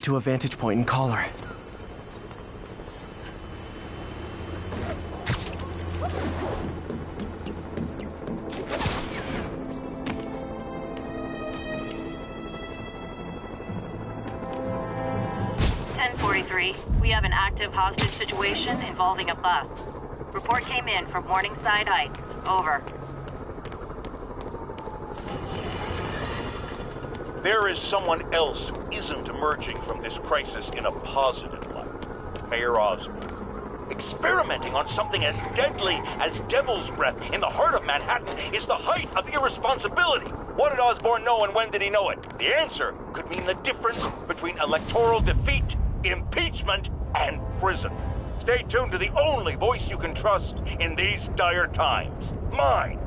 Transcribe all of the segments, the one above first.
to a vantage point and call her. We have an active hostage situation involving a bus. Report came in from Morningside Heights. Over. There is someone else who isn't emerging from this crisis in a positive light. Mayor Osborn. Experimenting on something as deadly as devil's breath in the heart of Manhattan is the height of irresponsibility. What did Osborn know and when did he know it? The answer could mean the difference between electoral defeat, impeachment, and prison. Stay tuned to the only voice you can trust in these dire times. Mine.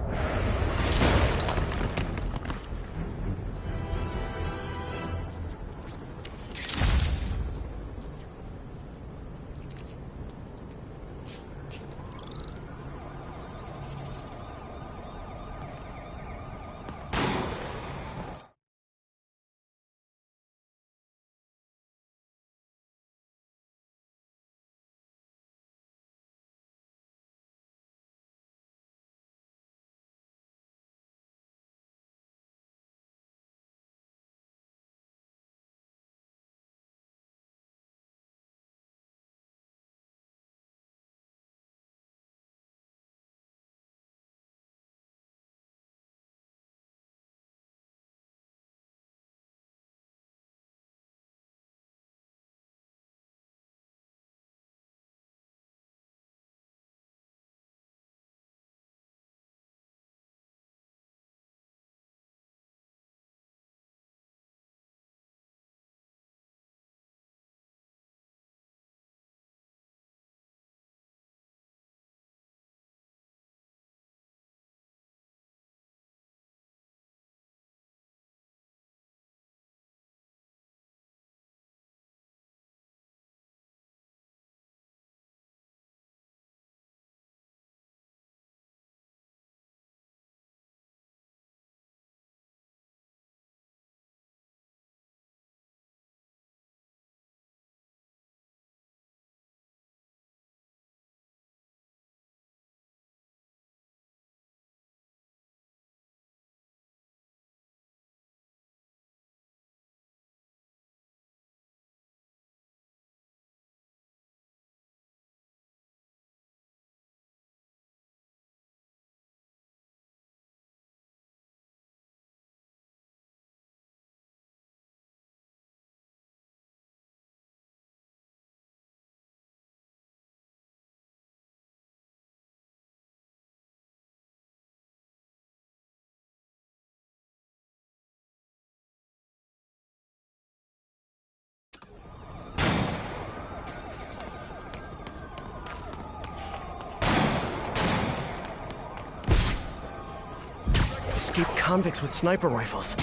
Escaped convicts with sniper rifles.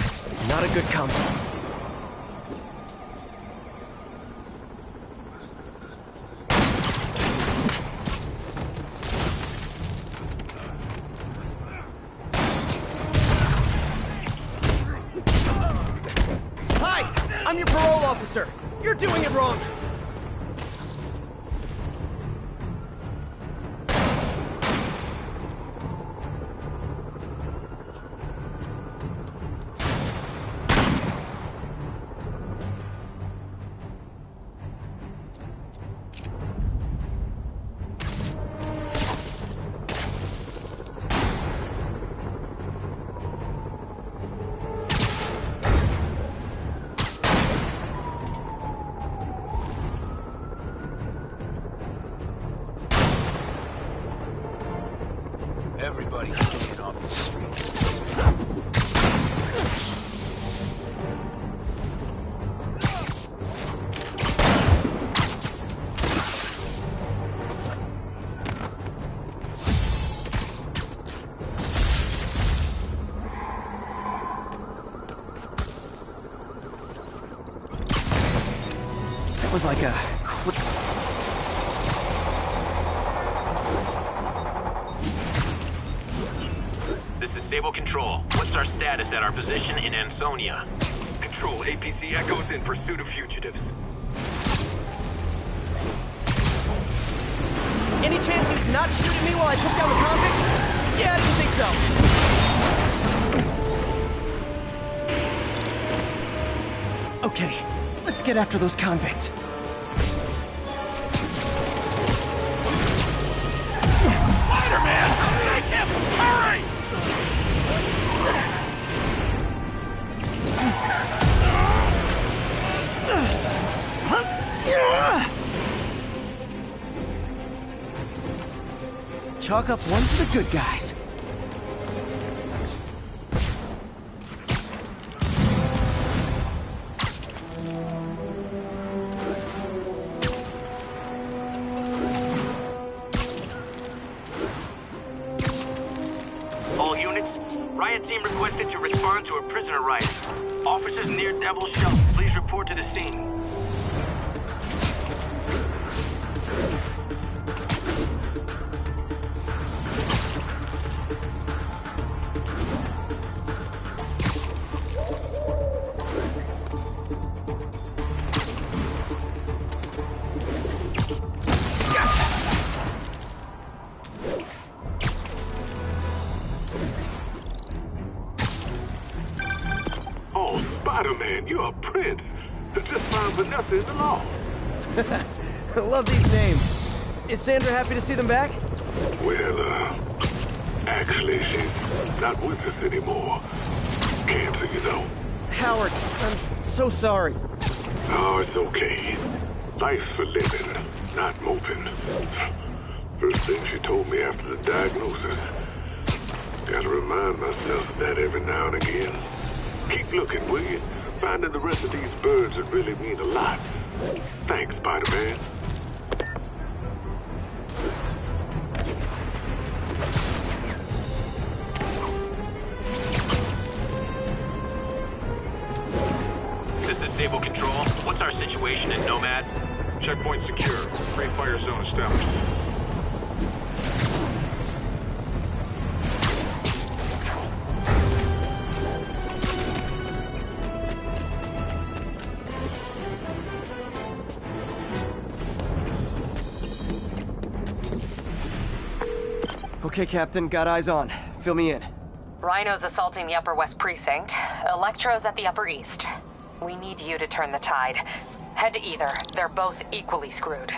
Not a good combo. Hi! I'm your parole officer. You're doing it wrong. Everybody's staying off the street. That was like a quick... This is Stable Control. What's our status at our position in Ansonia? Control, APC Echo's in pursuit of fugitives. Any chance he's not shooting me while I took down the convicts? Yeah, I didn't think so. Okay, let's get after those convicts. Spider-Man! Take him! Hurry! Chalk up one for the good guys. All units, riot team requested to respond to a prisoner riot. Officers near Devil's Shelf, please report to the scene. Oh, Spider-Man, you're a prince. Just found Vanessa in the law. I love these names. Is Sandra happy to see them back? Well, actually, she's not with us anymore. Cancer, you know. Howard, I'm so sorry. Oh, it's okay. Life's for living, not moping. First thing she told me after the diagnosis. Gotta remind myself of that every now and again. Keep looking, will you? Finding the rest of these birds would really mean a lot. Thanks, Spider-Man. This is Stable Control. What's our situation in Nomad? Checkpoint secure. Free fire zone established. Okay, Captain, got eyes on. Fill me in. Rhino's assaulting the Upper West Precinct. Electro's at the Upper East. We need you to turn the tide. Head to either. They're both equally screwed.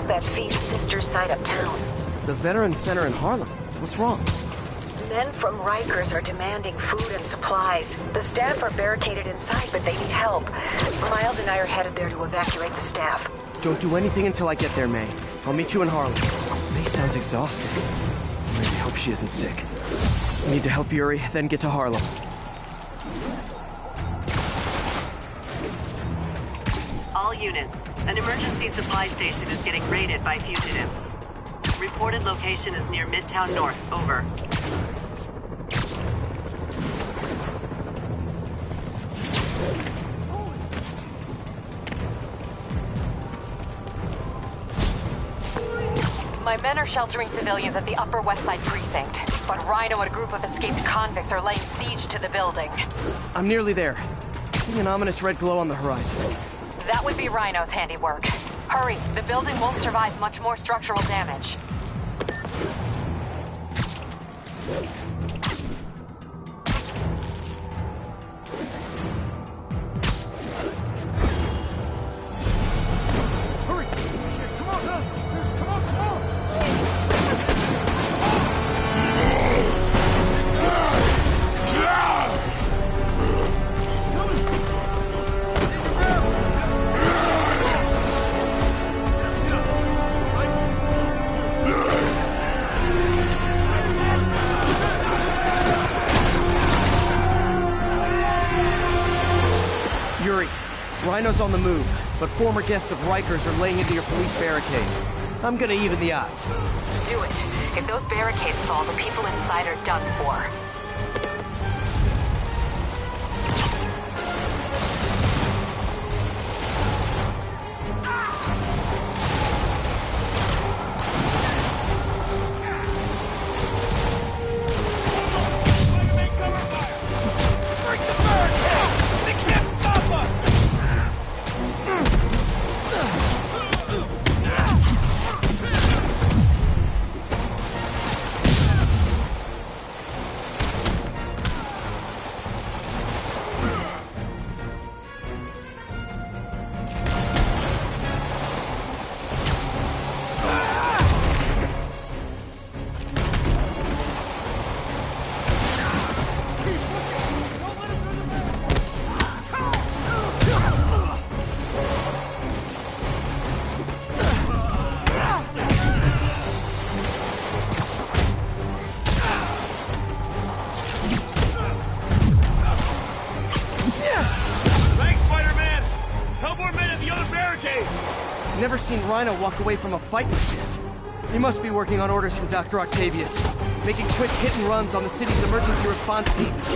help at Feast's sister's site uptown. The Veterans Center in Harlem. What's wrong? Men from Rikers are demanding food and supplies. The staff are barricaded inside, but they need help. Miles and I are headed there to evacuate the staff. Don't do anything until I get there, May. I'll meet you in Harlem. May sounds exhausted. I really hope she isn't sick. I need to help Yuri, then get to Harlem. All units, an emergency supply station is getting raided by fugitives. Reported location is near Midtown North. Over. My men are sheltering civilians at the Upper West Side precinct, but Rhino and a group of escaped convicts are laying siege to the building. I'm nearly there. Seeing an ominous red glow on the horizon. That would be Rhino's handiwork. Hurry, the building won't survive much more structural damage. Rhino's on the move, but former guests of Rikers are laying into your police barricades. I'm gonna even the odds. Do it. If those barricades fall, the people inside are done for. Never seen Rhino walk away from a fight like this. He must be working on orders from Dr. Octavius, making quick hit and runs on the city's emergency response teams.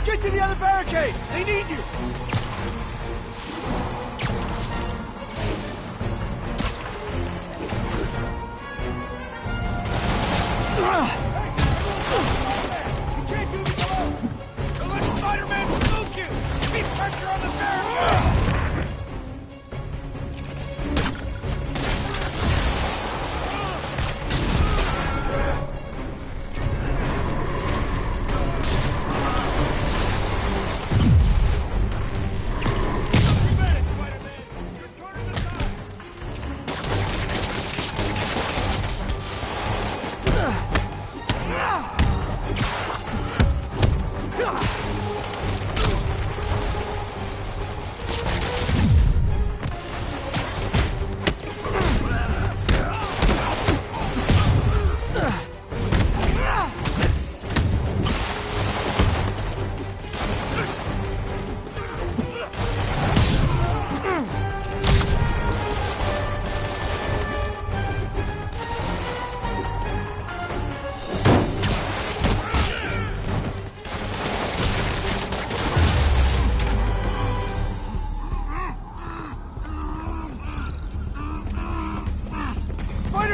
Get to the other barricade! They need you! You can't do this alone! Don't let Spider-Man smoke you! Keep pressure on the barricade!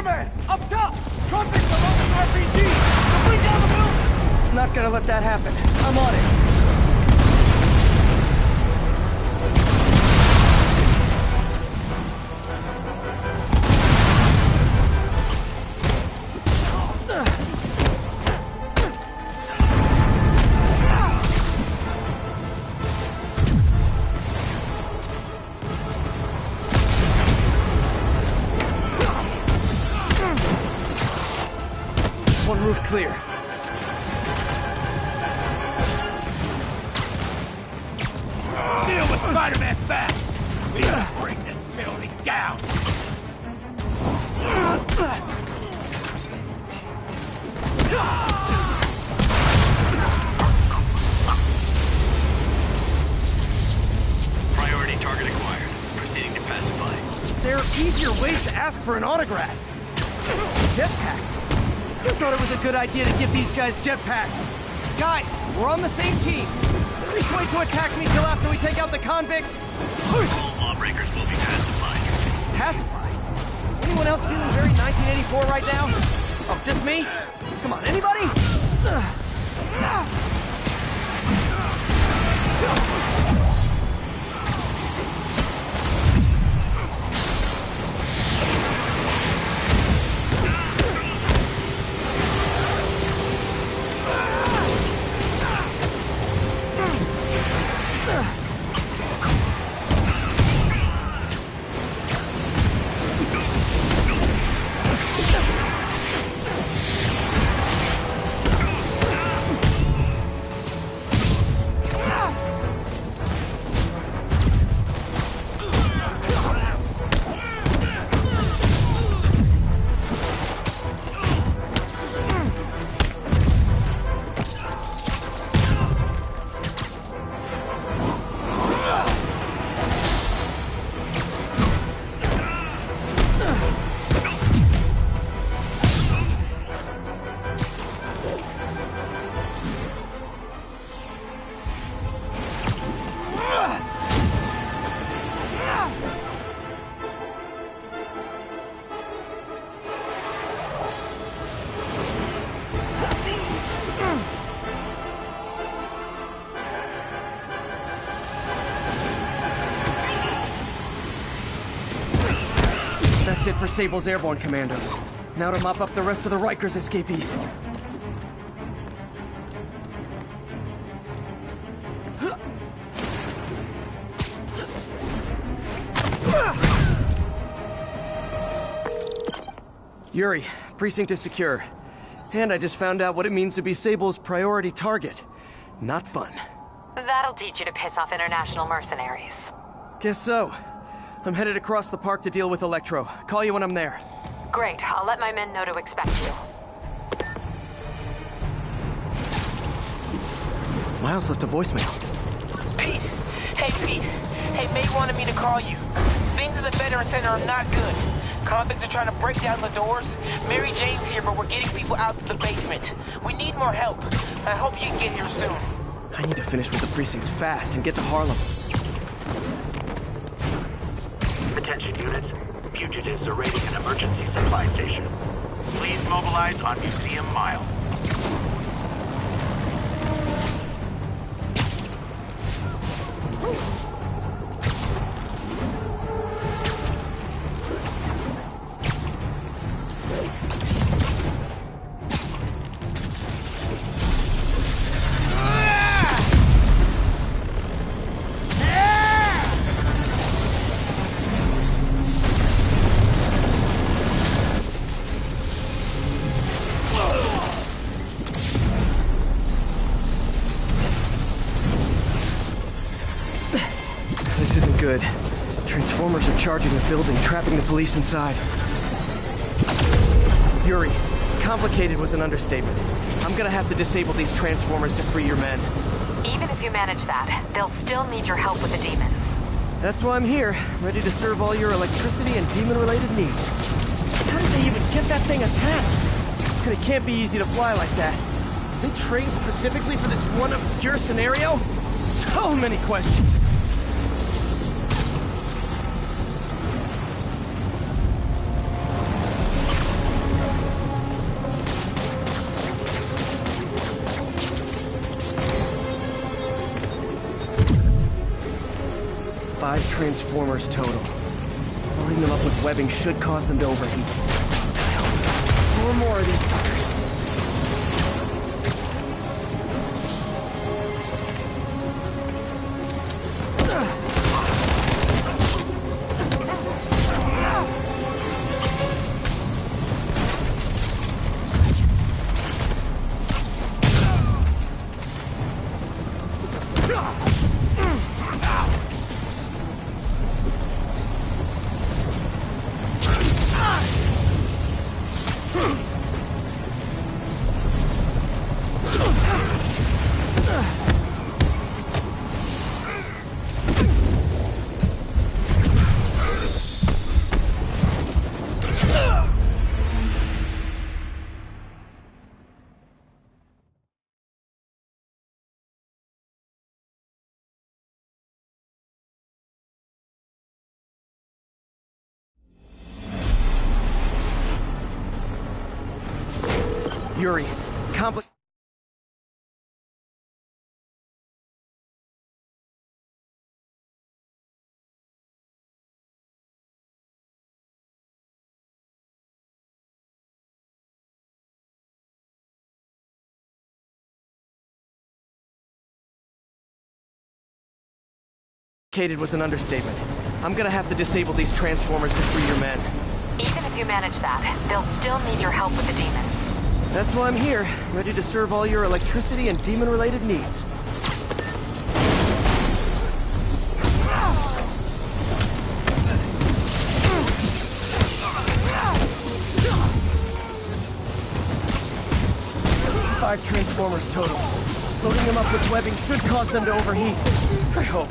Spider-Man! Up top! Trumpets are on the RPG! So bring down the building! Not gonna let that happen. I'm on it. One roof clear. Deal with Spider-Man fast! We gotta bring this building down! Priority target acquired. Proceeding to pacify. There are easier ways to ask for an autograph. Jetpacks. I thought it was a good idea to give these guys jetpacks. Guys, we're on the same team. Please wait to attack me till after we take out the convicts. All lawbreakers will be pacified. Pacified? Anyone else feeling very 1984 right now? Oh, just me? Come on, anybody? That's it for Sable's airborne commandos. Now to mop up the rest of the Rikers escapees. Yuri, precinct is secure. And I just found out what it means to be Sable's priority target. Not fun. That'll teach you to piss off international mercenaries. Guess so. I'm headed across the park to deal with Electro. Call you when I'm there. Great. I'll let my men know to expect you. Miles left a voicemail. Pete. Hey, Pete. Hey, May wanted me to call you. Things at the Veteran Center are not good. Convicts are trying to break down the doors. Mary Jane's here, but we're getting people out to the basement. We need more help. I hope you can get here soon. I need to finish with the precincts fast and get to Harlem. Attention units. Fugitives are raiding an emergency supply station. Please mobilize on Museum Mile. This isn't good. Transformers are charging the building, trapping the police inside. Yuri, complicated was an understatement. I'm gonna have to disable these transformers to free your men. Even if you manage that, they'll still need your help with the demons. That's why I'm here, ready to serve all your electricity and demon-related needs. How did they even get that thing attached? It can't be easy to fly like that. Did they train specifically for this one obscure scenario? So many questions. 5 transformers total. Loading them up with webbing should cause them to overheat. 4 more of these suckers. Yuri, complicated was an understatement. I'm gonna have to disable these transformers to free your men. Even if you manage that, they'll still need your help with the demons. That's why I'm here, ready to serve all your electricity and demon-related needs. Five transformers total. Loading them up with webbing should cause them to overheat. I hope.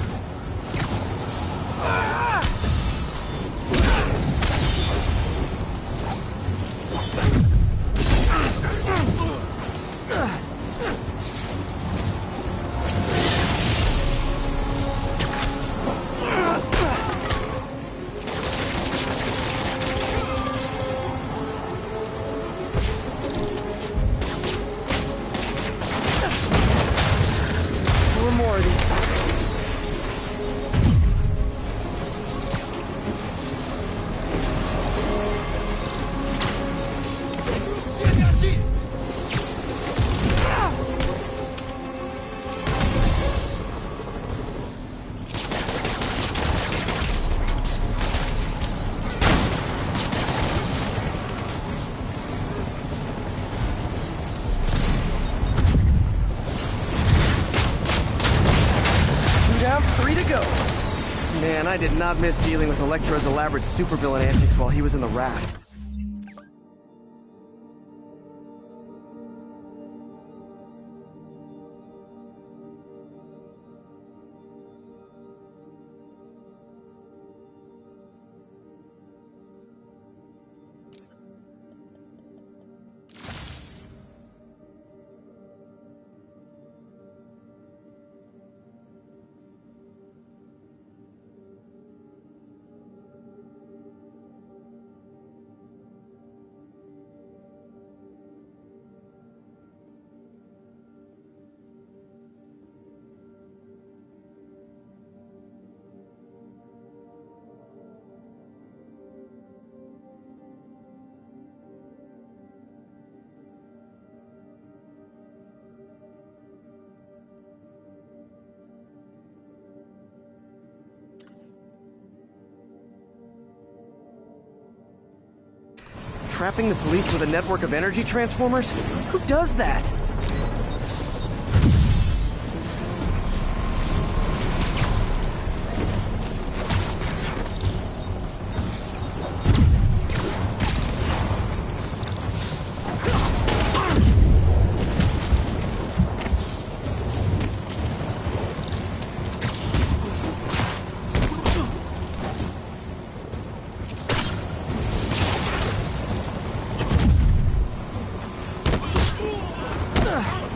Man, I did not miss dealing with Electro's elaborate supervillain antics while he was in the raft. Trapping the police with a network of energy transformers? Who does that? Ugh.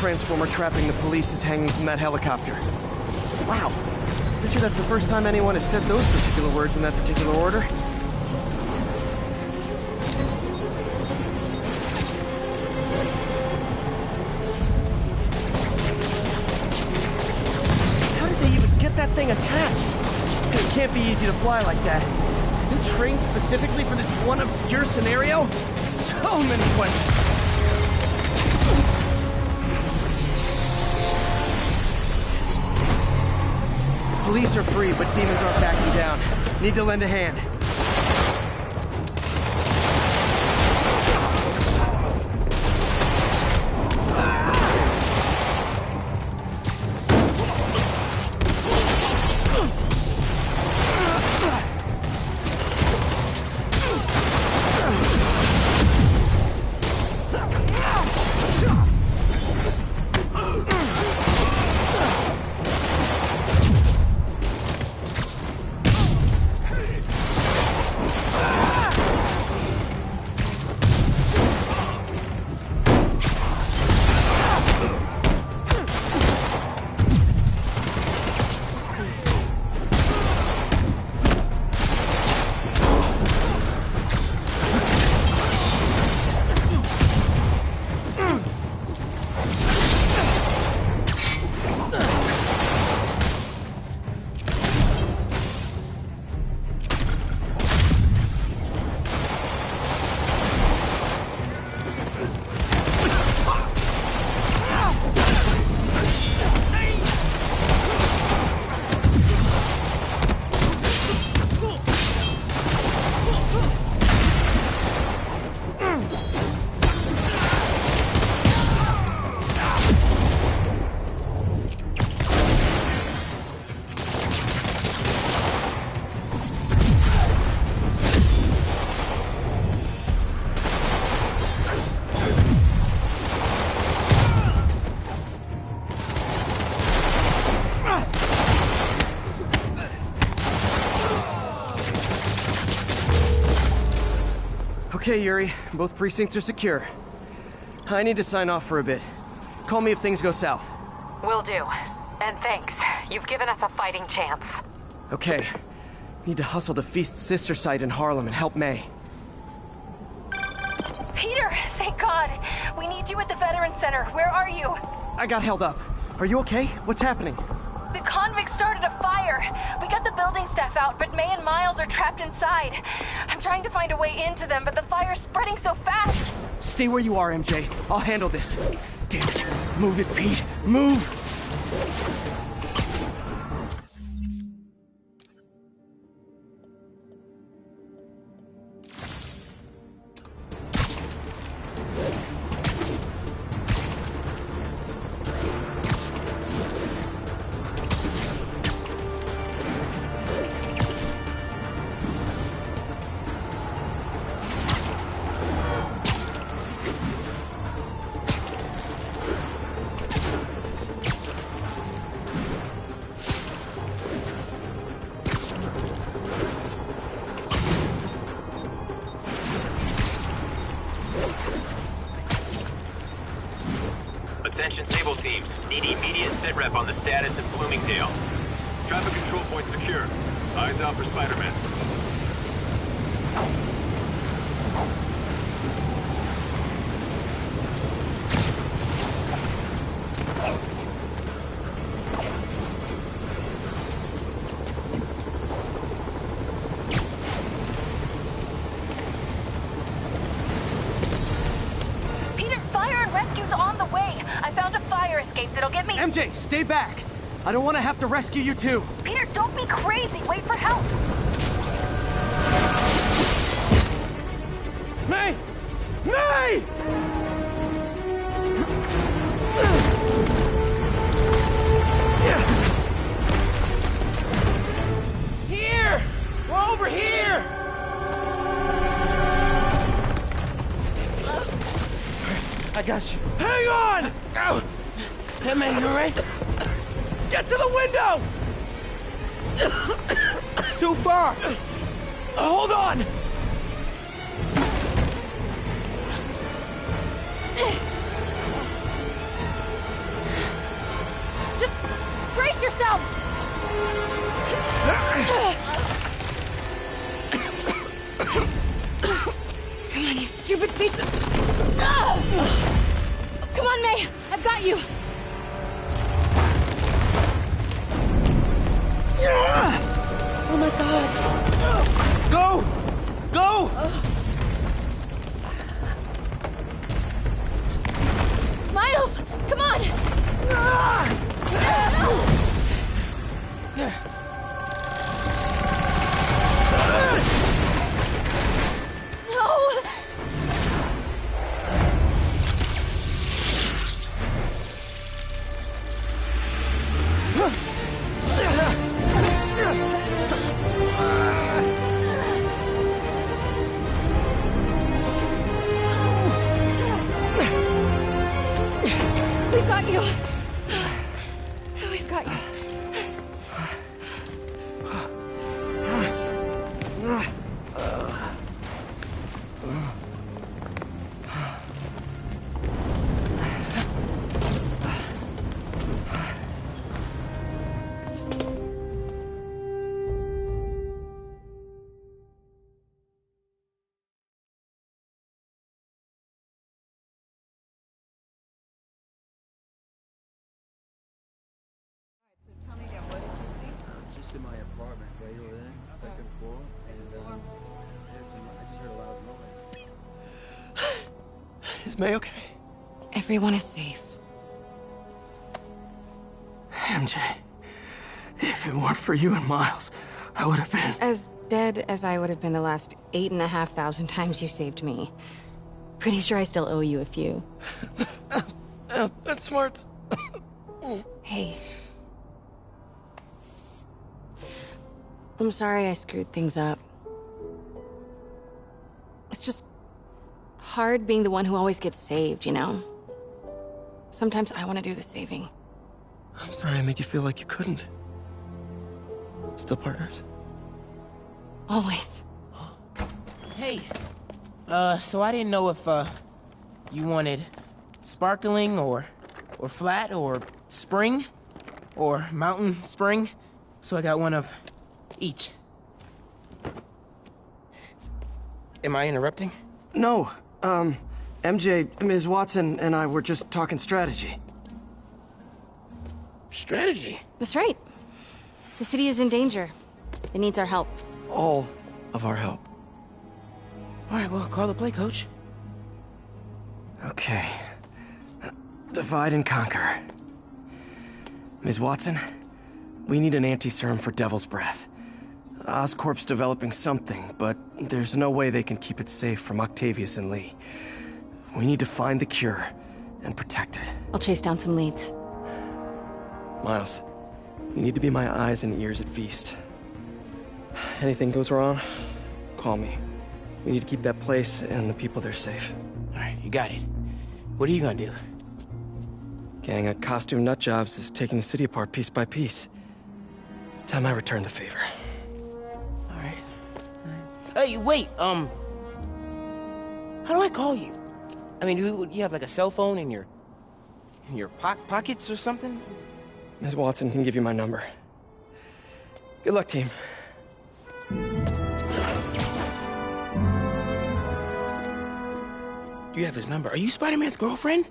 transformer trapping the police is hanging from that helicopter. Wow. Bet you that's the first time anyone has said those particular words in that particular order. How did they even get that thing attached? It can't be easy to fly like that. Did they train specifically for this one obscure scenario? So many questions. Police are free, but demons aren't backing down. Need to lend a hand. Okay, Yuri. Both precincts are secure. I need to sign off for a bit. Call me if things go south. Will do. And thanks. You've given us a fighting chance. Okay. Need to hustle to Feast's sister site in Harlem and help May. Peter, thank God. We need you at the Veterans Center. Where are you? I got held up. Are you okay? What's happening? The convicts started a fire. We got the building staff out, but May and Miles are trapped inside. I'm trying to find a way into them, but the fire's spreading so fast. Stay where you are, MJ. I'll handle this. Damn it. Move it, Pete. Move! Attention Sable teams. Need immediate sitrep on the status in Bloomingdale. Traffic control point secure. Eyes out for Spider-Man. MJ, stay back! I don't want to have to rescue you too! Peter, don't be crazy! Wait for help! May! May! Here! We're over here! I got you. Hang on! Ow! Hey, man, you alright? Get to the window! It's too far! Hold on! Pizza! Come on, May! I've got you! Oh my god! Go! Go! Miles! Come on! No! We've got you. We've got you. Just in my apartment, right over there, second floor, and I just heard a loud noise. Is May okay? Everyone is safe. MJ, if it weren't for you and Miles, I would have been... As dead as I would have been the last 8,500 times you saved me. Pretty sure I still owe you a few. That's smart. Hey. I'm sorry I screwed things up. It's just hard being the one who always gets saved, you know? Sometimes I want to do the saving. I'm sorry I made you feel like you couldn't. Still partners? Always. Hey. So I didn't know if, you wanted sparkling or flat or spring or mountain spring. So I got one of each. Am I interrupting? No. MJ, Ms. Watson, and I were just talking strategy. Strategy? That's right. The city is in danger. It needs our help. All of our help. All right, well, call the play, coach. Okay. Divide and conquer. Ms. Watson, we need an anti-serum for Devil's Breath. Oscorp's developing something, but there's no way they can keep it safe from Octavius and Lee. We need to find the cure and protect it. I'll chase down some leads. Miles, you need to be my eyes and ears at Feast. Anything goes wrong, call me. We need to keep that place and the people there safe. All right, you got it. What are you gonna do? Gang of costume nutjobs is taking the city apart piece by piece. Time I return the favor. All right. Hey, wait, how do I call you? I mean, do you have like a cell phone in your pockets or something? Ms. Watson can give you my number. Good luck, team. You have his number. Are you Spider-Man's girlfriend?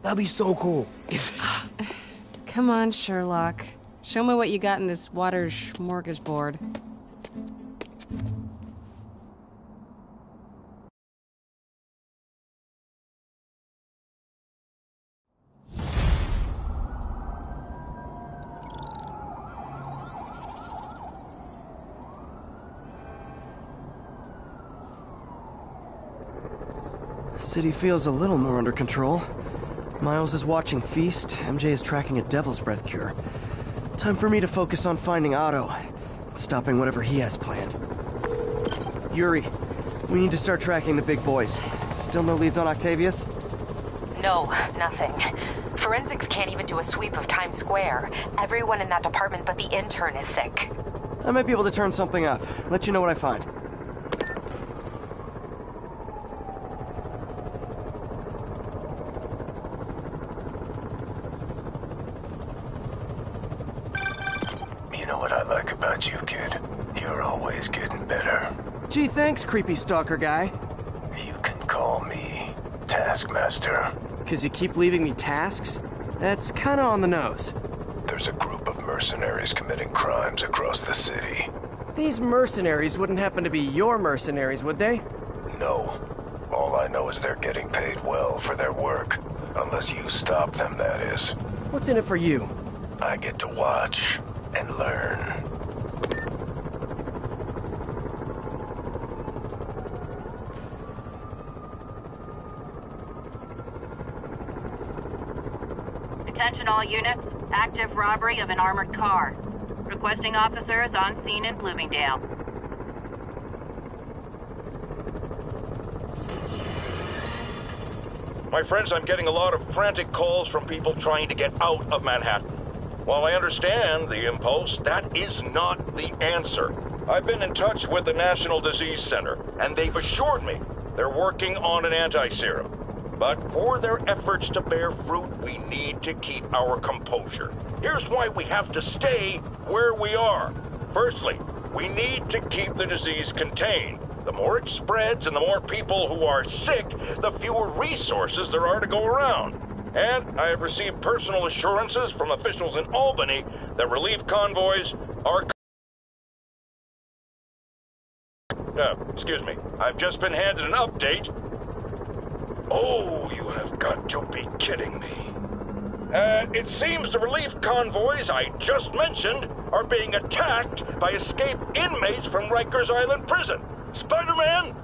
That'd be so cool. Come on, Sherlock. Show me what you got in this water smorgasbord. City feels a little more under control. Miles is watching Feast, MJ is tracking a Devil's Breath cure. Time for me to focus on finding Otto, and stopping whatever he has planned. Yuri, we need to start tracking the big boys. Still no leads on Octavius? No, nothing. Forensics can't even do a sweep of Times Square. Everyone in that department but the intern is sick. I might be able to turn something up. Let you know what I find. You know what I like about you, kid? You're always getting better. Gee, thanks, creepy stalker guy. You can call me Taskmaster? Because you keep leaving me tasks? That's kinda on the nose. There's a group of mercenaries committing crimes across the city. These mercenaries wouldn't happen to be your mercenaries, would they? No. All I know is they're getting paid well for their work. Unless you stop them, that is. What's in it for you? I get to watch and learn. Attention all units. Active robbery of an armored car. Requesting officers on scene in Bloomingdale. My friends, I'm getting a lot of frantic calls from people trying to get out of Manhattan. While I understand the impulse, that is not the answer. I've been in touch with the National Disease Center, and they've assured me they're working on an anti-serum. But for their efforts to bear fruit, we need to keep our composure. Here's why we have to stay where we are. Firstly, we need to keep the disease contained. The more it spreads and the more people who are sick, the fewer resources there are to go around. And I have received personal assurances from officials in Albany that relief convoys are... excuse me. I've just been handed an update. Oh, you have got to be kidding me. It seems the relief convoys I just mentioned are being attacked by escaped inmates from Rikers Island Prison. Spider-Man,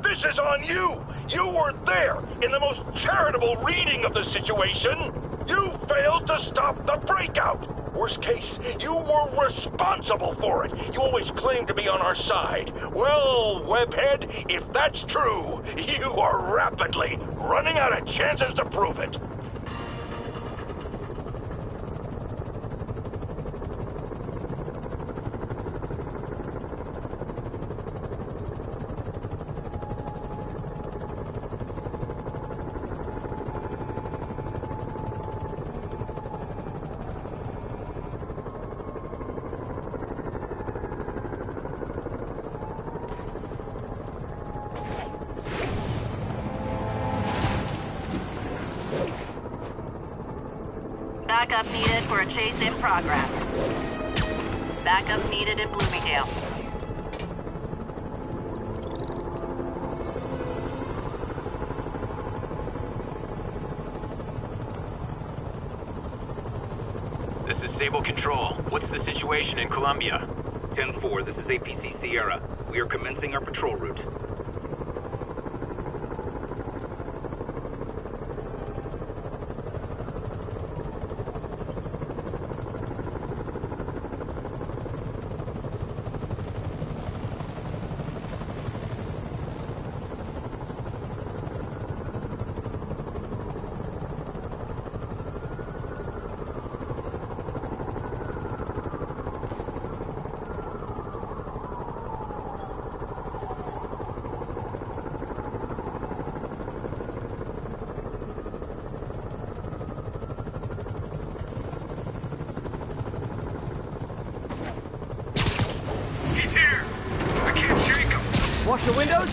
this is on you! You were there in the most charitable reading of the situation! You failed to stop the breakout! Worst case, you were responsible for it! You always claimed to be on our side. Well, Webhead, if that's true, you are rapidly running out of chances to prove it! Backup needed for a chase in progress. Backup needed in Bloomingdale. This is Sable Control. What's the situation in Columbia? 10-4, this is APC Sierra. We are commencing our patrol route. Wash your windows?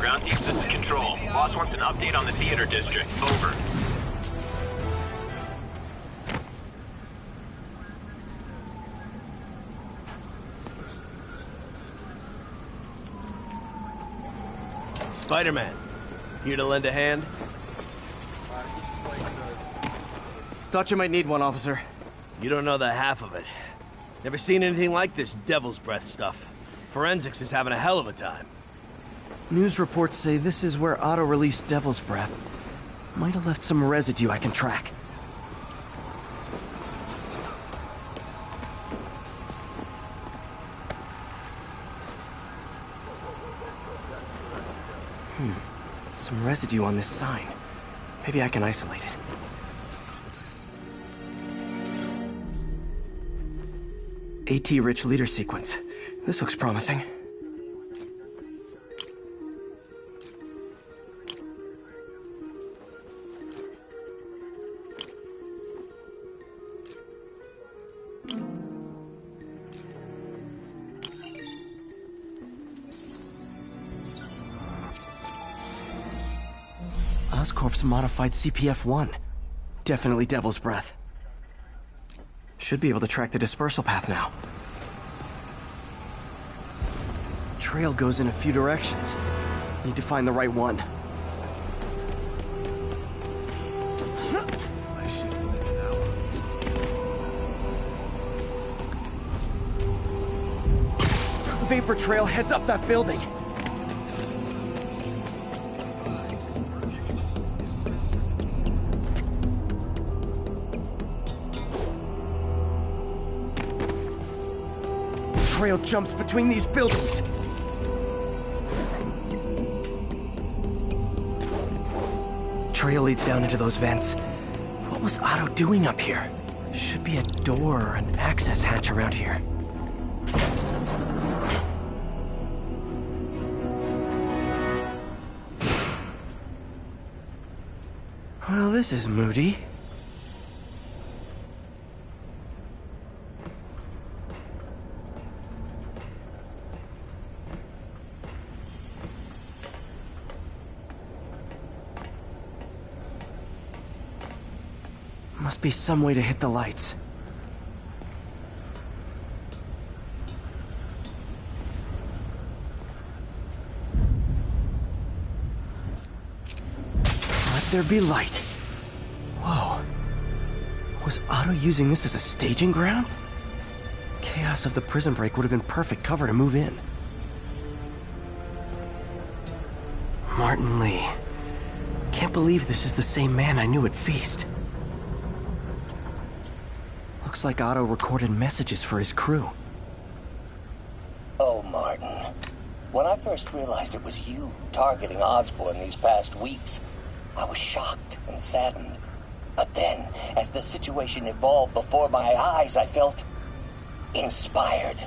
Ground team, this is Control. Boss wants an update on the theater district. Over. Spider-Man, here to lend a hand? Thought you might need one, officer. You don't know the half of it. Never seen anything like this devil's breath stuff. Forensics is having a hell of a time. News reports say this is where Otto released Devil's Breath. Might have left some residue I can track. Some residue on this sign. Maybe I can isolate it. AT-rich leader sequence. This looks promising. Oscorp's modified CPF-1. Definitely Devil's Breath. Should be able to track the dispersal path now. Trail goes in a few directions. Need to find the right one. Vapor trail heads up that building. Trail jumps between these buildings. Trail leads down into those vents. What was Otto doing up here? Should be a door or an access hatch around here. Well, this is moody. Must be some way to hit the lights. Let there be light. Whoa. Was Otto using this as a staging ground? Chaos of the prison break would have been perfect cover to move in. Martin Lee. Can't believe this is the same man I knew at Feast. Looks like Otto recorded messages for his crew. Oh, Martin. When I first realized it was you targeting Osborn these past weeks, I was shocked and saddened. But then, as the situation evolved before my eyes, I felt inspired.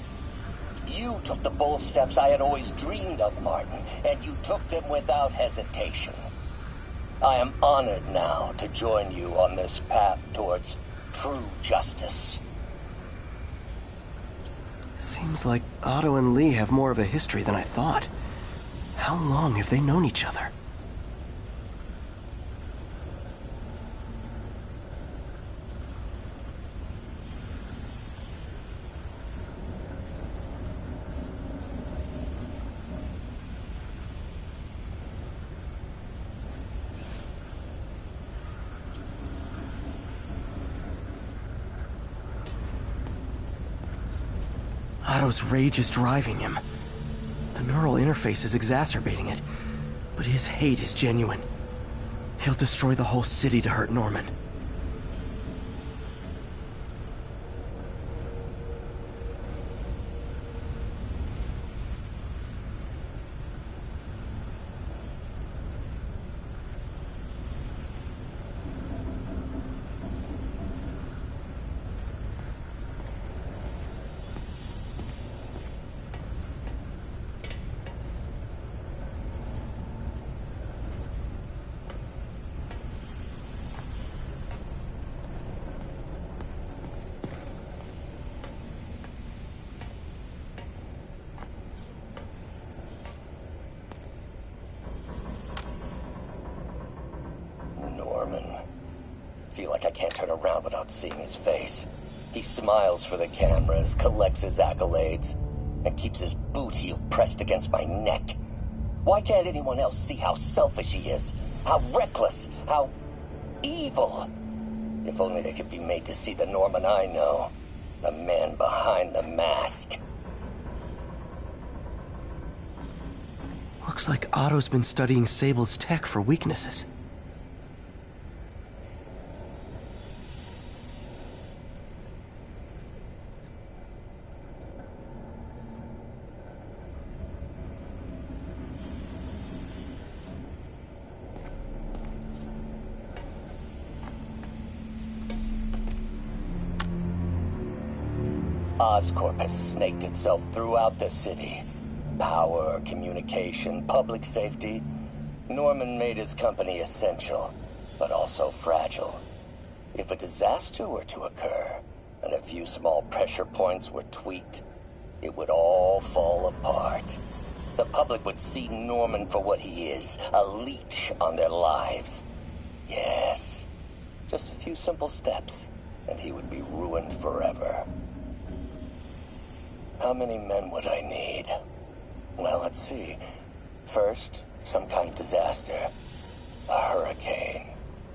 You took the bold steps I had always dreamed of, Martin, and you took them without hesitation. I am honored now to join you on this path towards true justice. Seems like Otto and Lee have more of a history than I thought. How long have they known each other? Otto's rage is driving him. The neural interface is exacerbating it, but his hate is genuine. He'll destroy the whole city to hurt Norman. like I can't turn around without seeing his face. He smiles for the cameras, collects his accolades, and keeps his boot heel pressed against my neck. Why can't anyone else see how selfish he is? How reckless? How evil? If only they could be made to see the Norman I know. The man behind the mask. Looks like Otto's been studying Sable's tech for weaknesses. Oscorp has snaked itself throughout the city. Power, communication, public safety. Norman made his company essential, but also fragile. If a disaster were to occur, and a few small pressure points were tweaked, it would all fall apart. The public would see Norman for what he is, a leech on their lives. Yes, just a few simple steps, and he would be ruined forever. How many men would I need? Well, let's see. First, some kind of disaster. A hurricane,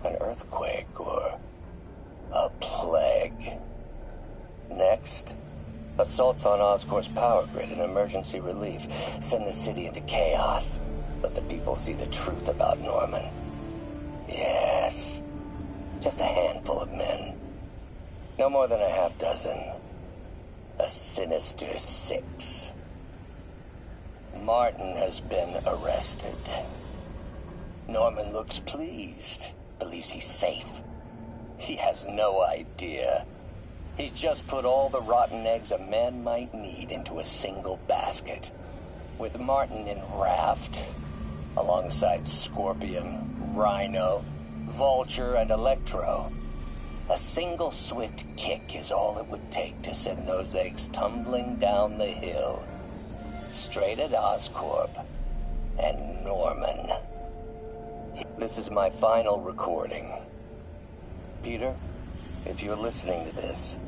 an earthquake, or a plague. Next, assaults on Oscorp's power grid and emergency relief. Send the city into chaos. Let the people see the truth about Norman. Yes, just a handful of men. No more than a half dozen. A sinister 6. Martin has been arrested. Norman looks pleased, believes he's safe. He has no idea. He's just put all the rotten eggs a man might need into a single basket. With Martin in raft, alongside Scorpion, Rhino, Vulture, and Electro. A single swift kick is all it would take to send those eggs tumbling down the hill. Straight at Oscorp and Norman. This is my final recording. Peter, if you're listening to this,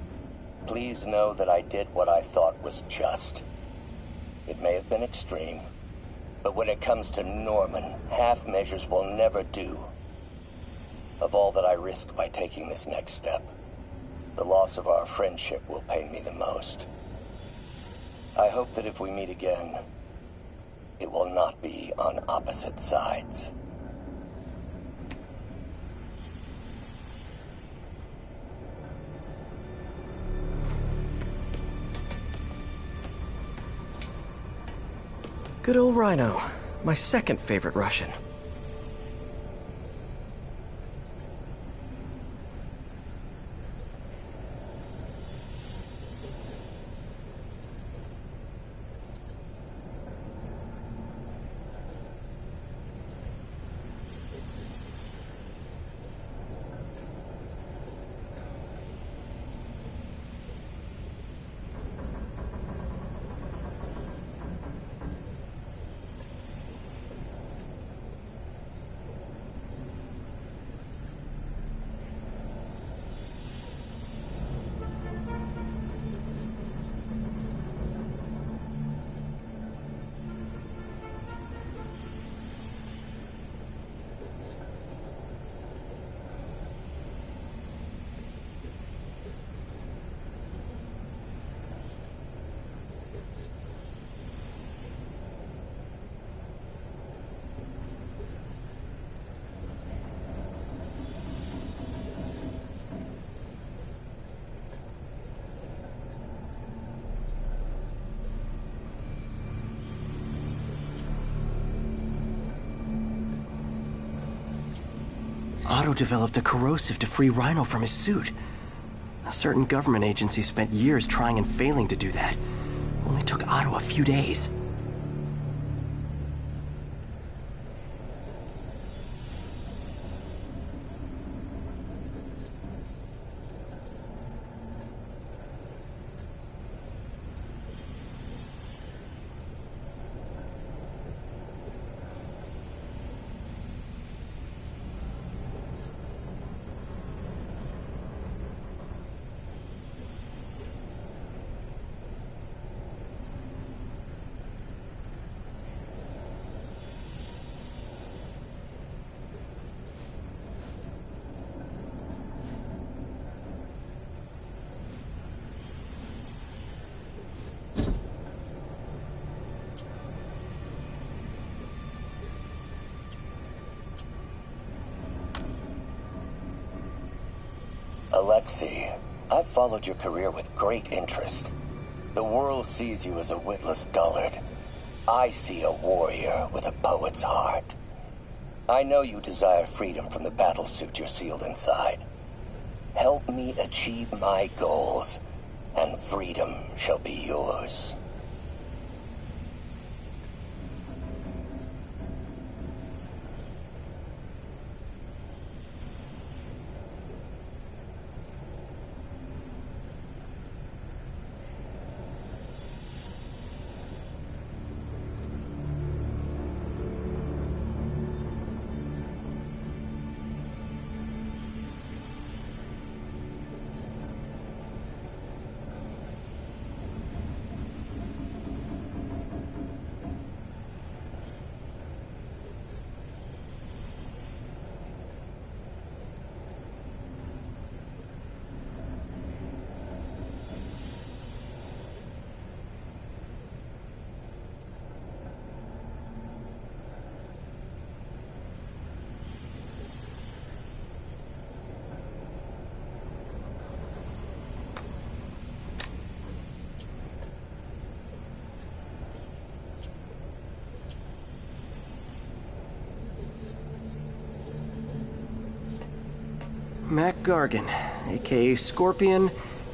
please know that I did what I thought was just. It may have been extreme, but when it comes to Norman, half measures will never do. Of all that I risk by taking this next step, the loss of our friendship will pain me the most. I hope that if we meet again, it will not be on opposite sides. Good old Rhino, my second favorite Russian. Otto developed a corrosive to free Rhino from his suit. A certain government agency spent years trying and failing to do that. Only took Otto a few days. Alexei, I've followed your career with great interest. The world sees you as a witless dullard. I see a warrior with a poet's heart. I know you desire freedom from the battlesuit you're sealed inside. Help me achieve my goals, and freedom shall be yours. Mac Gargan, aka Scorpion,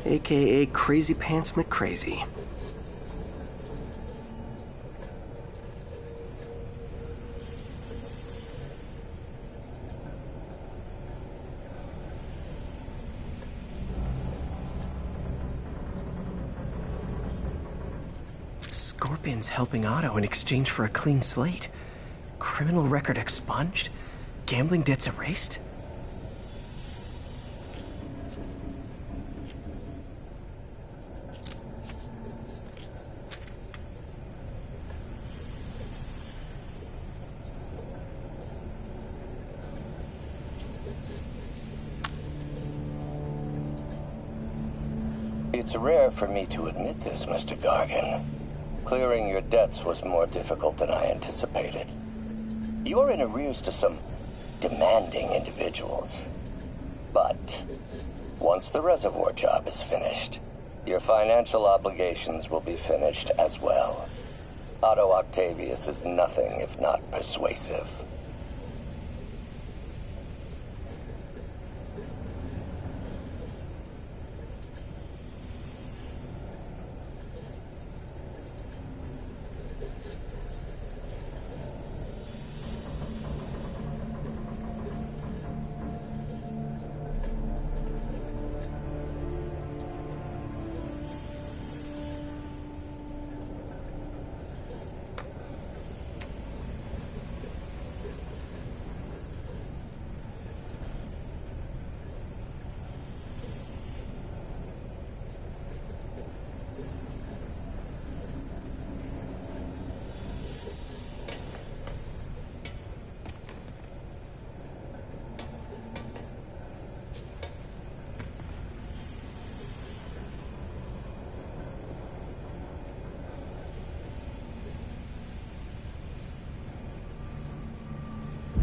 aka Crazy Pants McCrazy. Scorpion's helping Otto in exchange for a clean slate. Criminal record expunged? Gambling debts erased? It's rare for me to admit this, Mr. Gargan. Clearing your debts was more difficult than I anticipated. You are in arrears to some demanding individuals. But once the reservoir job is finished, your financial obligations will be finished as well. Otto Octavius is nothing if not persuasive.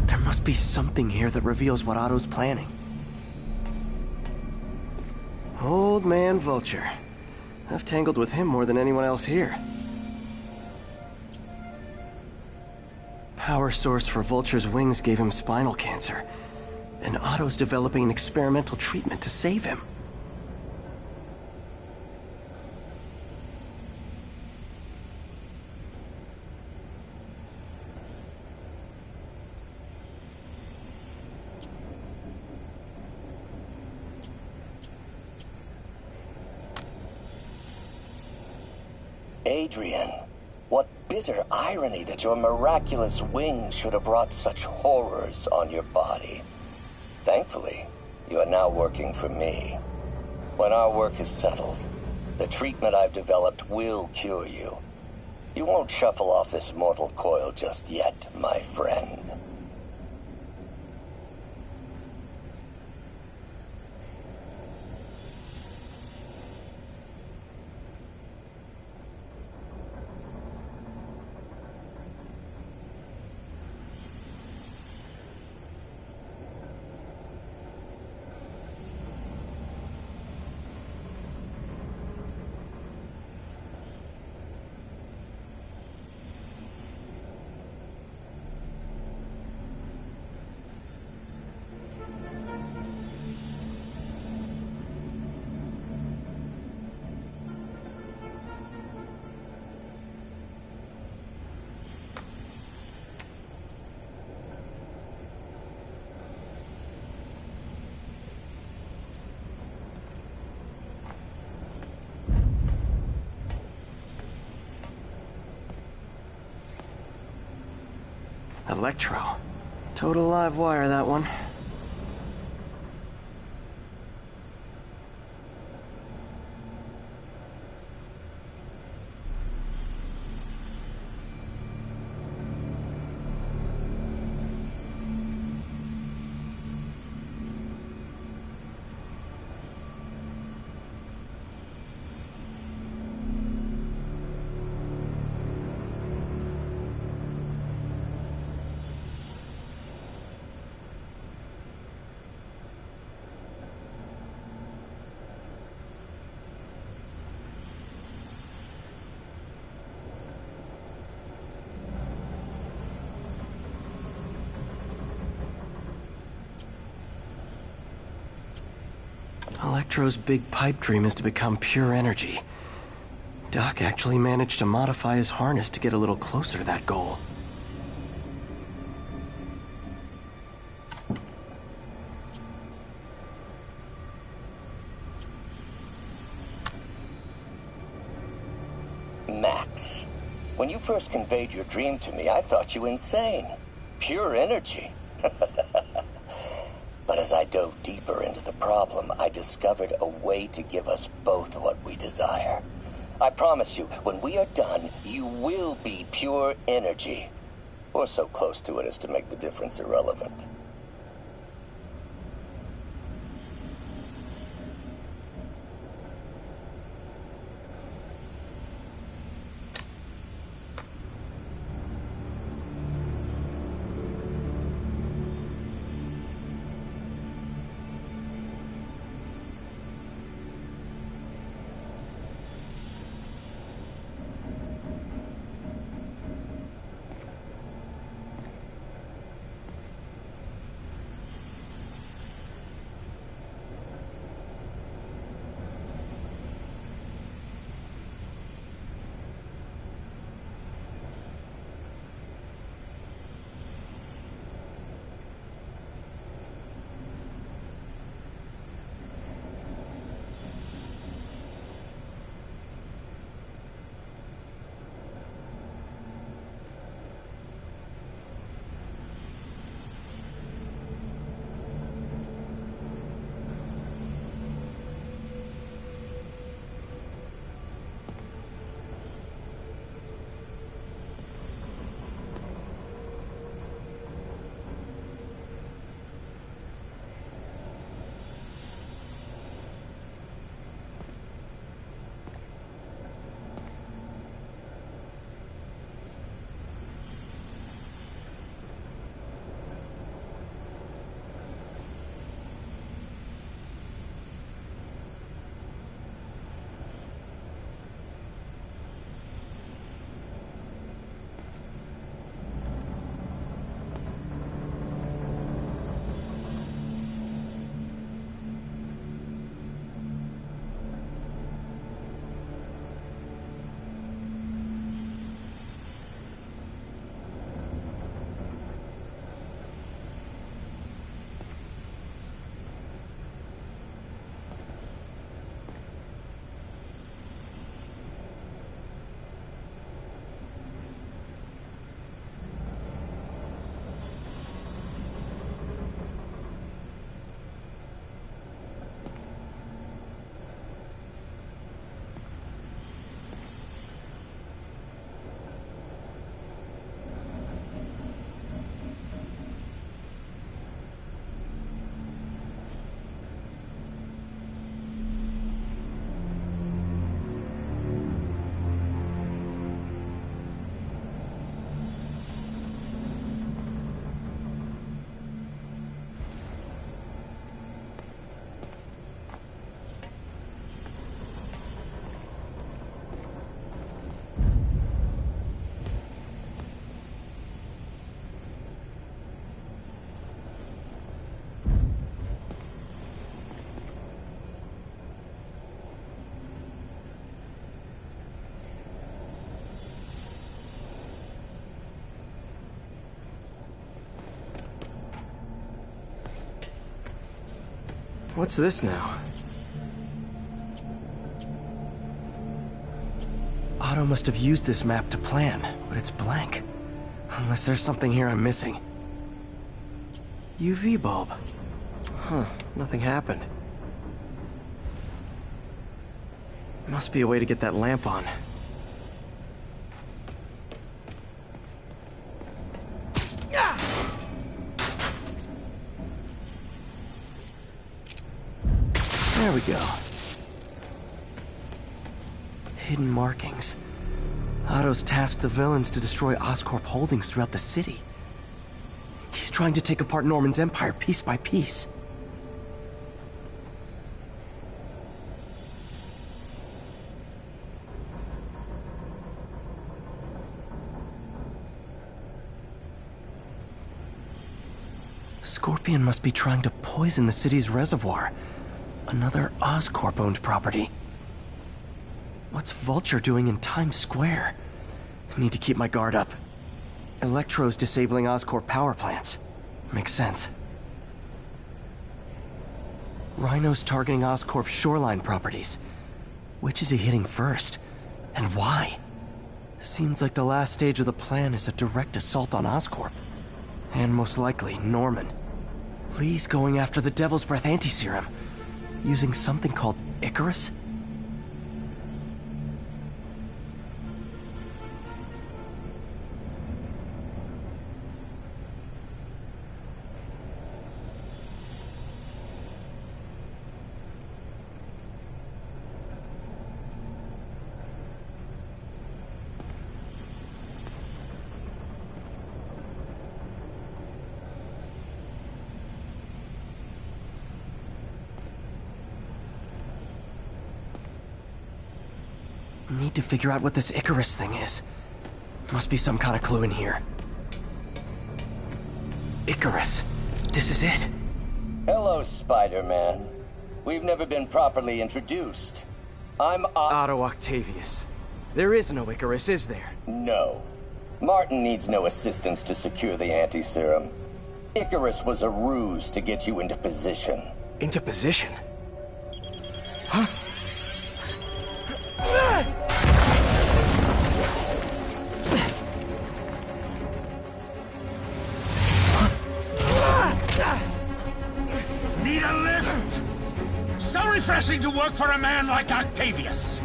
There must be something here that reveals what Otto's planning. Old man Vulture. I've tangled with him more than anyone else here. Power source for Vulture's wings gave him spinal cancer, and Otto's developing an experimental treatment to save him. Adrian, what bitter irony that your miraculous wings should have wrought such horrors on your body. Thankfully, you are now working for me. When our work is settled, the treatment I've developed will cure you. You won't shuffle off this mortal coil just yet, my friend. Electro. Total live wire, that one. Electro's big pipe dream is to become pure energy. Doc actually managed to modify his harness to get a little closer to that goal. Max, when you first conveyed your dream to me, I thought you insane. Pure energy. But as I dove deeper into the problem, I discovered a way to give us both what we desire. I promise you, when we are done, you will be pure energy. Or so close to it as to make the difference irrelevant. What's this now? Otto must have used this map to plan, but it's blank. Unless there's something here I'm missing. UV bulb. Huh, nothing happened. Must be a way to get that lamp on. There we go. Hidden markings. Otto's tasked the villains to destroy Oscorp holdings throughout the city. He's trying to take apart Norman's empire piece by piece. Scorpion must be trying to poison the city's reservoir. Another Oscorp-owned property. What's Vulture doing in Times Square? I need to keep my guard up. Electro's disabling Oscorp power plants. Makes sense. Rhino's targeting Oscorp's shoreline properties. Which is he hitting first? And why? Seems like the last stage of the plan is a direct assault on Oscorp. And most likely, Norman. Lee's going after the Devil's Breath anti-serum. Using something called Icarus? Need to figure out what this Icarus thing is. Must be some kind of clue in here. Icarus. This is it. Hello, Spider-Man. We've never been properly introduced. I'm Otto Octavius. There is no Icarus, is there? No. Martin needs no assistance to secure the anti-serum. Icarus was a ruse to get you into position. Into position? Huh? Need a lift? So refreshing to work for a man like Octavius.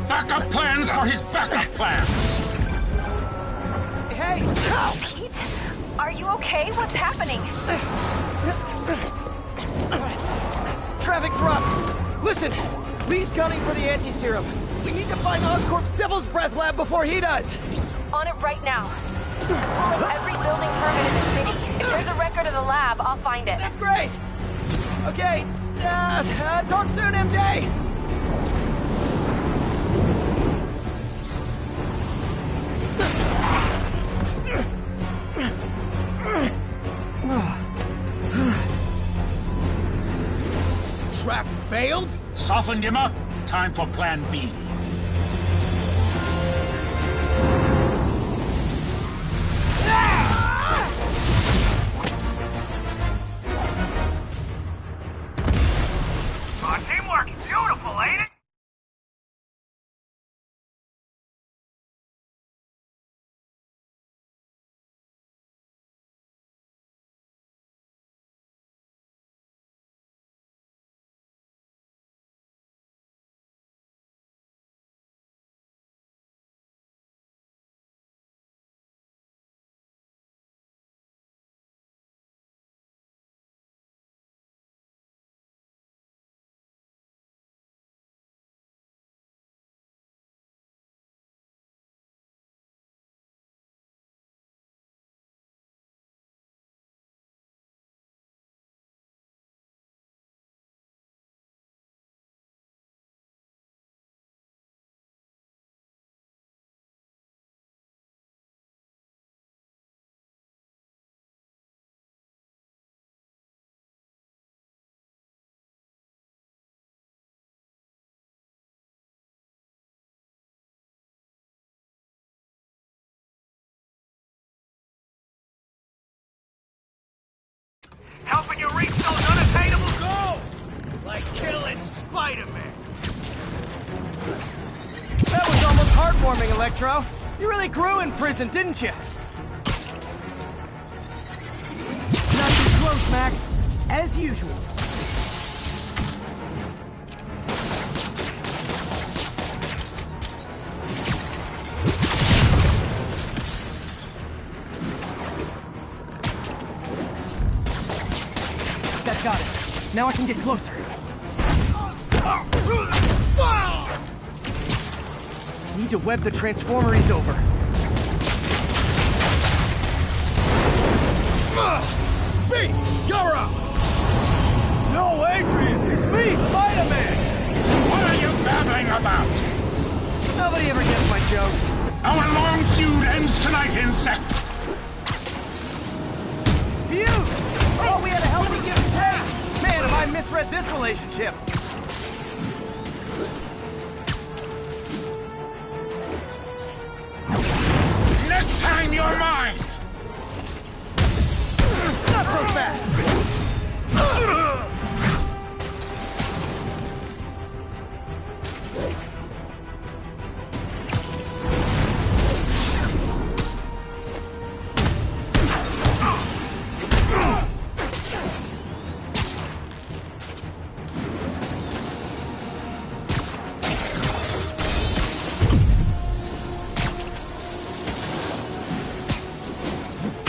Backup plans for his backup plans. Hey! Pete? Are you okay? What's happening? Traffic's rough. Listen, Lee's gunning for the anti-serum. We need to find Oscorp's Devil's Breath lab before he does. On it right now. I'm pulling every building permit in the city. If there's a record of the lab, I'll find it. That's great. Okay, talk soon, MJ. Trap failed? Softened him up. Time for plan B. Teamwork is beautiful, ain't it? Helping you reach those unattainable goals! Like killing Spider-Man! That was almost heartwarming, Electro. You really grew in prison, didn't you? as usual. That got it. Now I can get closer. Need to web the transformer he's over. B, you're up! No, Adrian! It's me, Spider-Man! What are you babbling about? Nobody ever gets my jokes. Our long feud ends tonight, insect! Feud? Oh, we had a healthy give and take! Man, have I misread this relationship! Next time you're mine! Not so fast!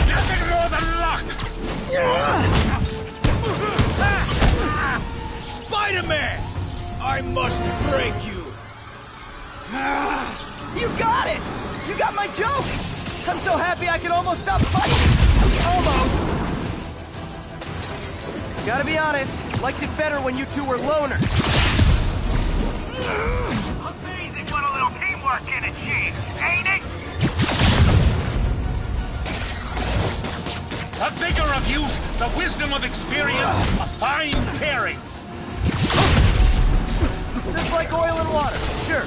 Nothing more than luck! Spider-Man! I must break you! You got it! You got my joke! I'm so happy I can almost stop fighting! Almost! Gotta be honest, liked it better when you two were loners. Amazing what a little teamwork can achieve, ain't it? The vigor of youth, the wisdom of experience, a fine pairing. Just like oil and water, sure.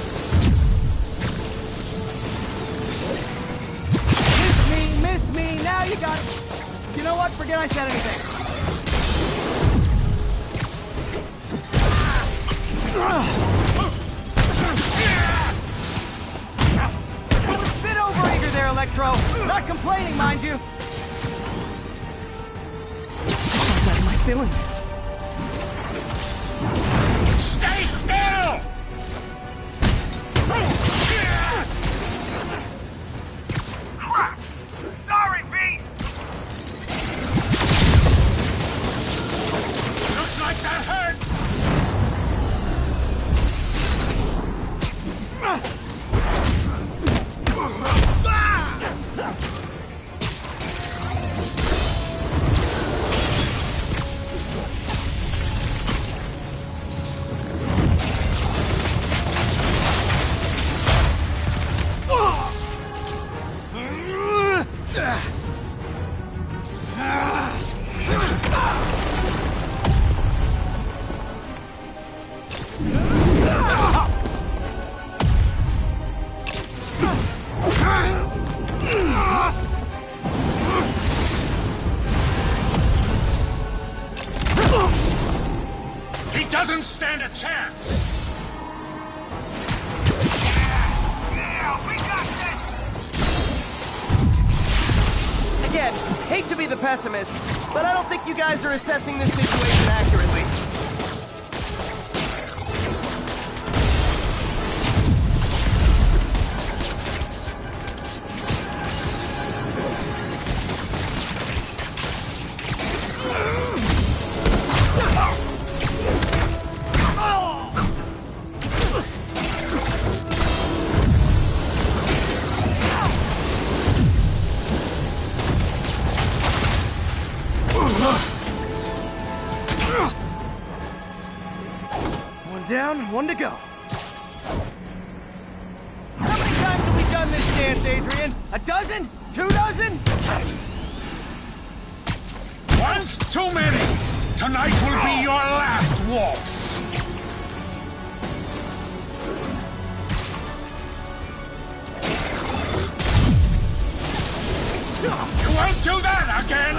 Miss me, now you got it. You know what? Forget I said anything. Spit over eager there, Electro. Not complaining, mind you. Sounds like my feelings. Stay still! Crap! Sorry, B! Looks like that hurt! He doesn't stand a chance! Yeah, we got this! Again, hate to be the pessimist, but I don't think you guys are assessing this situation accurately. One down, one to go. How many times have we done this dance, Adrian? A dozen? 2 dozen? Once too many! Tonight will be your last waltz! You won't do that again!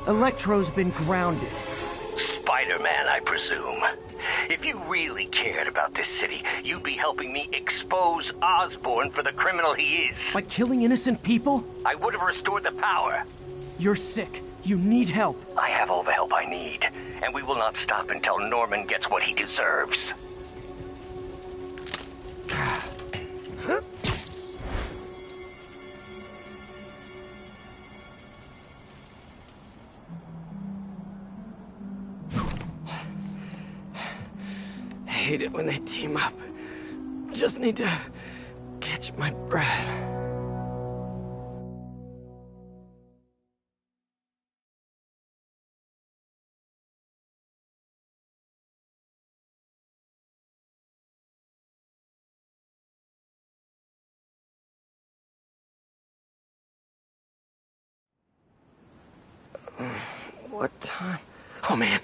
Electro's been grounded. Spider-Man, I presume. If you really cared about this city, you'd be helping me expose Osborn for the criminal he is. By killing innocent people? I would have restored the power. You're sick. You need help. I have all the help I need, and we will not stop until Norman gets what he deserves. I hate it when they team up. Just need to catch my breath. What time? Oh, man.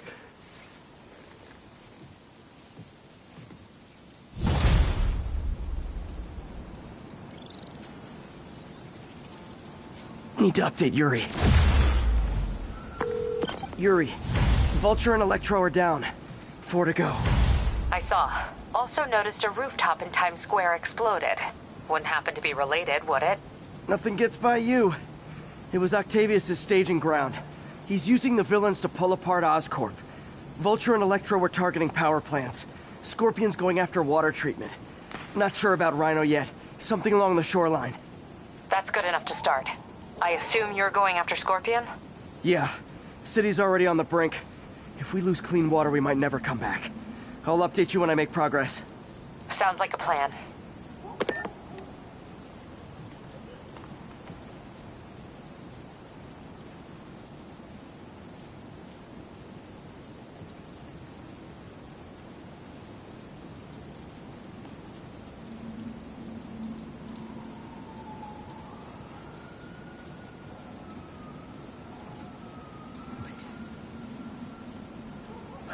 Need to update Yuri. Yuri, Vulture and Electro are down. 4 to go. I saw. Also noticed a rooftop in Times Square exploded. Wouldn't happen to be related, would it? Nothing gets by you. It was Octavius' staging ground. He's using the villains to pull apart Oscorp. Vulture and Electro were targeting power plants. Scorpion's going after water treatment. Not sure about Rhino yet. Something along the shoreline. That's good enough to start. I assume you're going after Scorpion? Yeah. City's already on the brink. If we lose clean water, we might never come back. I'll update you when I make progress. Sounds like a plan.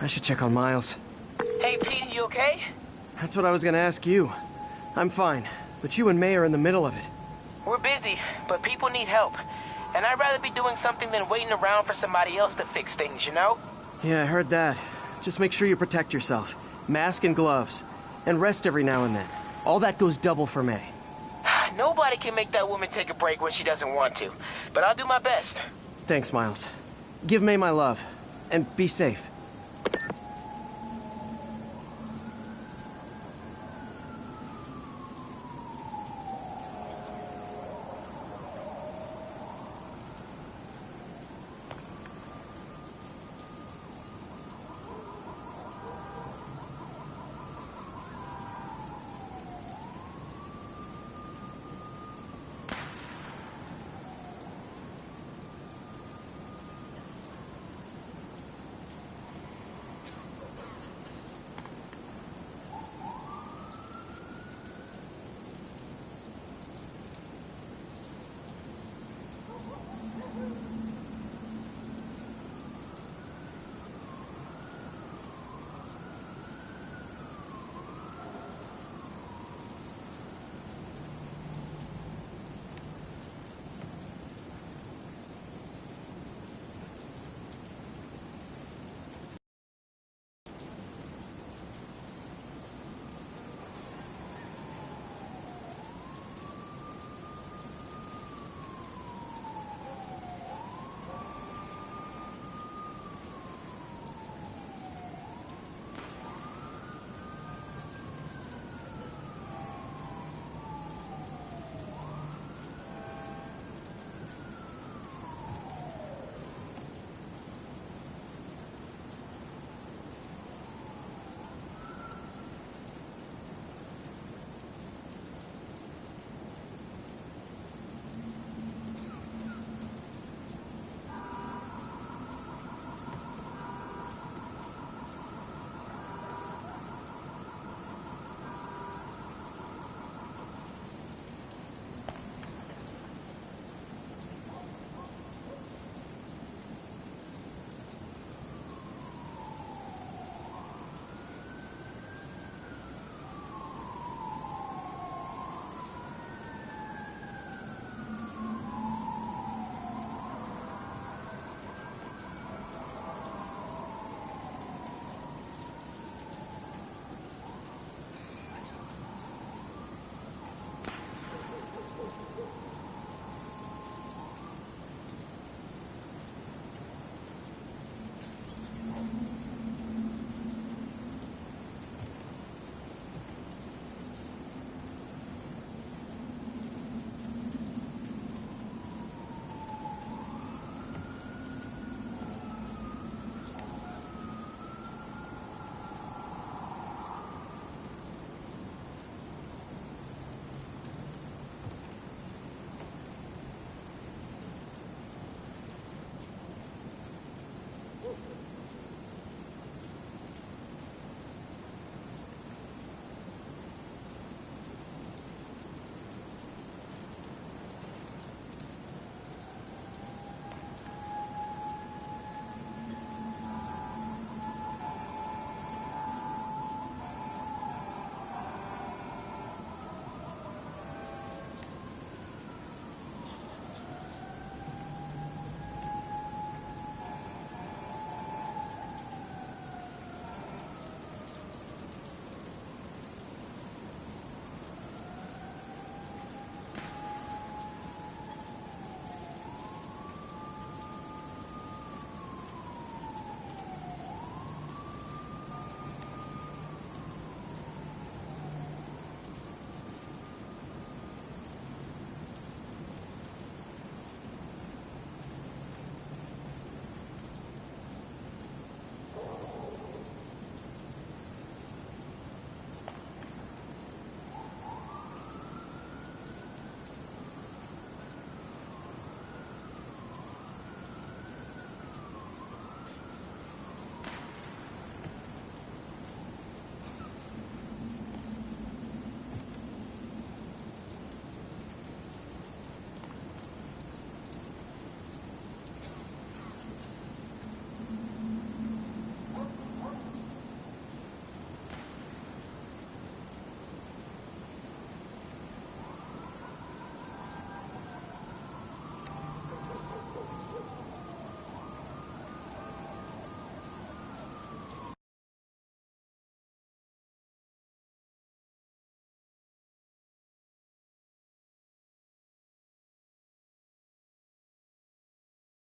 I should check on Miles. Hey, Pete, you okay? That's what I was gonna ask you. I'm fine, but you and May are in the middle of it. We're busy, but people need help. And I'd rather be doing something than waiting around for somebody else to fix things, you know? Yeah, I heard that. Just make sure you protect yourself. Mask and gloves. And rest every now and then. All that goes double for May. Nobody can make that woman take a break when she doesn't want to. But I'll do my best. Thanks, Miles. Give May my love. And be safe.